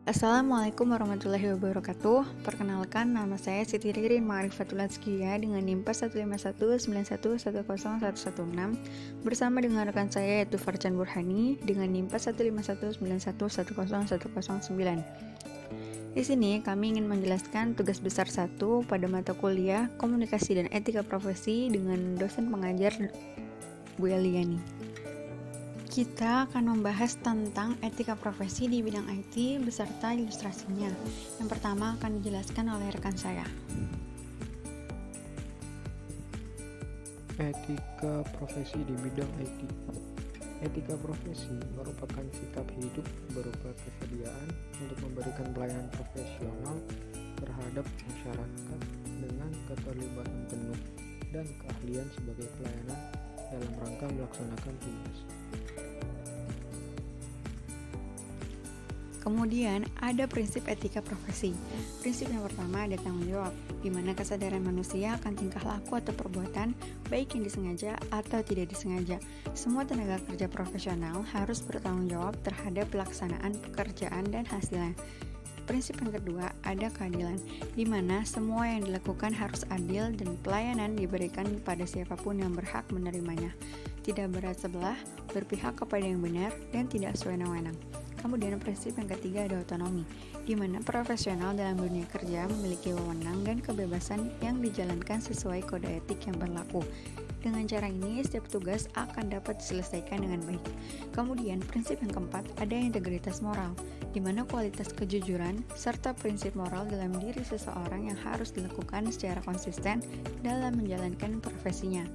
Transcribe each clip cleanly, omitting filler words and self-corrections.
Assalamualaikum warahmatullahi wabarakatuh. Perkenalkan, nama saya Siti Ririn Ma'rifatul Azkiyah dengan NIM 4151910116 bersama dengan rekan saya yaitu Farjan Burhani dengan NIM 4151911109. Di sini kami ingin menjelaskan tugas besar 1 pada mata kuliah Komunikasi dan Etika Profesi dengan dosen pengajar Bu Eliani. Kita akan membahas tentang etika profesi di bidang IT beserta ilustrasinya. Yang pertama akan dijelaskan oleh rekan saya. Etika profesi di bidang IT. Etika profesi merupakan sikap hidup berupa kesediaan untuk memberikan pelayanan profesional terhadap masyarakat dengan keterlibatan penuh dan keahlian sebagai pelayanan dalam rangka melaksanakan tugas. Kemudian ada prinsip etika profesi. Prinsip yang pertama ada tanggung jawab, di mana kesadaran manusia akan tingkah laku atau perbuatan, baik yang disengaja atau tidak disengaja. Semua tenaga kerja profesional harus bertanggung jawab terhadap pelaksanaan pekerjaan dan hasilnya. Prinsip yang kedua ada keadilan, di mana semua yang dilakukan harus adil dan pelayanan diberikan pada siapapun yang berhak menerimanya. Tidak berat sebelah, berpihak kepada yang benar, dan tidak sewenang-wenang. Kemudian prinsip yang ketiga ada otonomi, di mana profesional dalam dunia kerja memiliki wewenang dan kebebasan yang dijalankan sesuai kode etik yang berlaku. Dengan cara ini, setiap tugas akan dapat diselesaikan dengan baik. Kemudian prinsip yang keempat ada integritas moral, di mana kualitas kejujuran serta prinsip moral dalam diri seseorang yang harus dilakukan secara konsisten dalam menjalankan profesinya.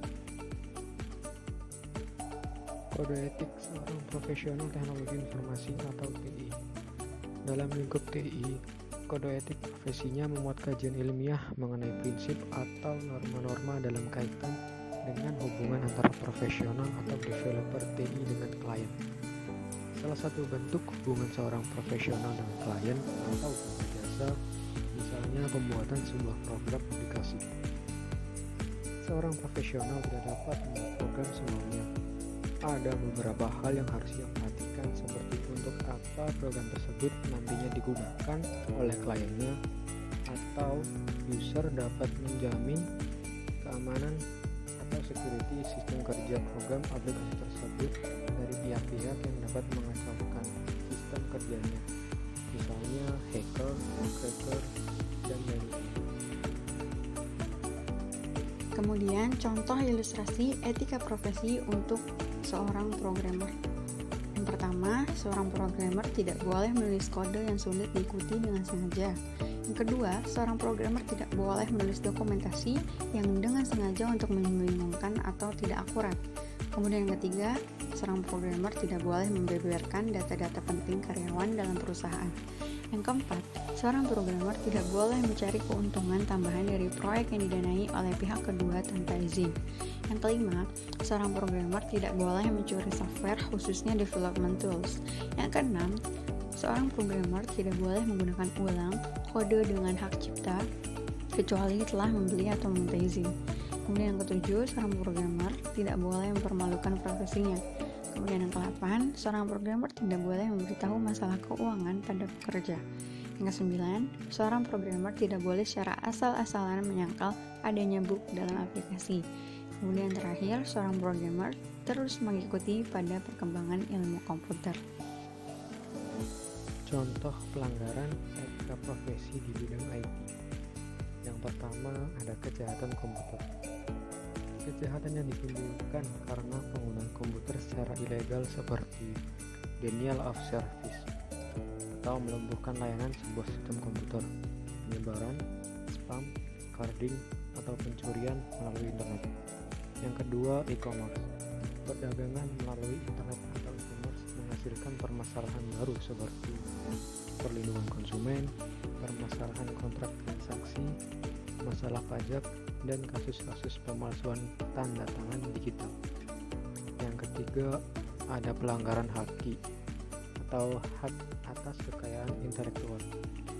Kode etik seorang profesional teknologi informasi atau TI. Dalam lingkup TI, kode etik profesinya memuat kajian ilmiah mengenai prinsip atau norma-norma dalam kaitan dengan hubungan antara profesional atau developer TI dengan klien. Salah satu bentuk hubungan seorang profesional dengan klien atau jasa, misalnya pembuatan sebuah program aplikasi. Seorang profesional tidak dapat membuat program semuanya. Ada beberapa hal yang harus ia perhatikan, seperti untuk apa program tersebut nantinya digunakan oleh kliennya, atau user dapat menjamin keamanan atau security sistem kerja program aplikasi tersebut dari pihak-pihak yang dapat mengacaukan sistem kerjanya, misalnya hacker, cracker, dan lain-lain. Kemudian contoh ilustrasi etika profesi untuk seorang programmer. Yang pertama, seorang programmer tidak boleh menulis kode yang sulit diikuti dengan sengaja. Yang kedua, seorang programmer tidak boleh menulis dokumentasi yang dengan sengaja untuk membingungkan atau tidak akurat. Kemudian yang ketiga, seorang programmer tidak boleh membeberkan data-data penting karyawan dalam perusahaan. Yang keempat, seorang programmer tidak boleh mencari keuntungan tambahan dari proyek yang didanai oleh pihak kedua tanpa izin. Yang kelima, seorang programmer tidak boleh mencuri software khususnya development tools. Yang keenam, seorang programmer tidak boleh menggunakan ulang kode dengan hak cipta kecuali telah membeli atau meminta izin. Kemudian yang ketujuh, seorang programmer tidak boleh mempermalukan profesinya. Kemudian yang ke-8, seorang programmer tidak boleh memberitahu masalah keuangan pada pekerja. Yang ke-9, seorang programmer tidak boleh secara asal-asalan menyangkal adanya bug dalam aplikasi. Kemudian terakhir, seorang programmer terus mengikuti pada perkembangan ilmu komputer. Contoh pelanggaran etika profesi di bidang IT. Yang pertama ada kejahatan komputer. Kejahatan yang ditimbulkan karena penggunaan komputer secara ilegal seperti denial of service atau melumpuhkan layanan sebuah sistem komputer, penyebaran, spam, carding, atau pencurian melalui internet. Yang kedua, e-commerce. Perdagangan melalui internet atau e-commerce menghasilkan permasalahan baru seperti perlindungan konsumen, permasalahan kontrak transaksi, masalah pajak, dan kasus-kasus pemalsuan tanda tangan digital. Yang ketiga, ada pelanggaran haki atau hak atas kekayaan intelektual.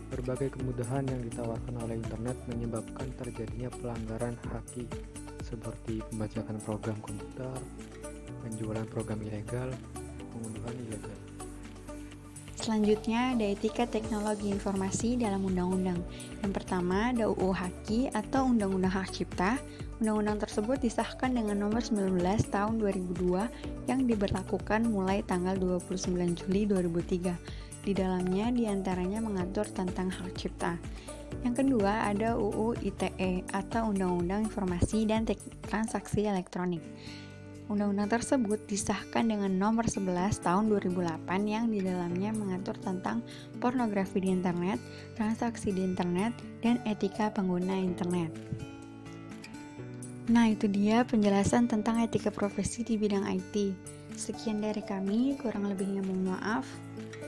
Berbagai kemudahan yang ditawarkan oleh internet menyebabkan terjadinya pelanggaran haki seperti pembajakan program komputer, penjualan program ilegal, pengunduhan ilegal. Selanjutnya ada etika teknologi informasi dalam undang-undang. Yang pertama ada UU HAKI atau Undang-Undang Hak Cipta. Undang-undang tersebut disahkan dengan nomor 19 tahun 2002 yang diberlakukan mulai tanggal 29 Juli 2003. Di dalamnya diantaranya mengatur tentang hak cipta. Yang kedua ada UU ITE atau Undang-Undang Informasi dan Transaksi Elektronik. Undang-undang tersebut disahkan dengan nomor 11 tahun 2008 yang di dalamnya mengatur tentang pornografi di internet, transaksi di internet, dan etika pengguna internet. Nah, itu dia penjelasan tentang etika profesi di bidang IT. Sekian dari kami, kurang lebihnya mohon maaf.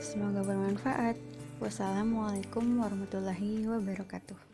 Semoga bermanfaat. Wassalamualaikum warahmatullahi wabarakatuh.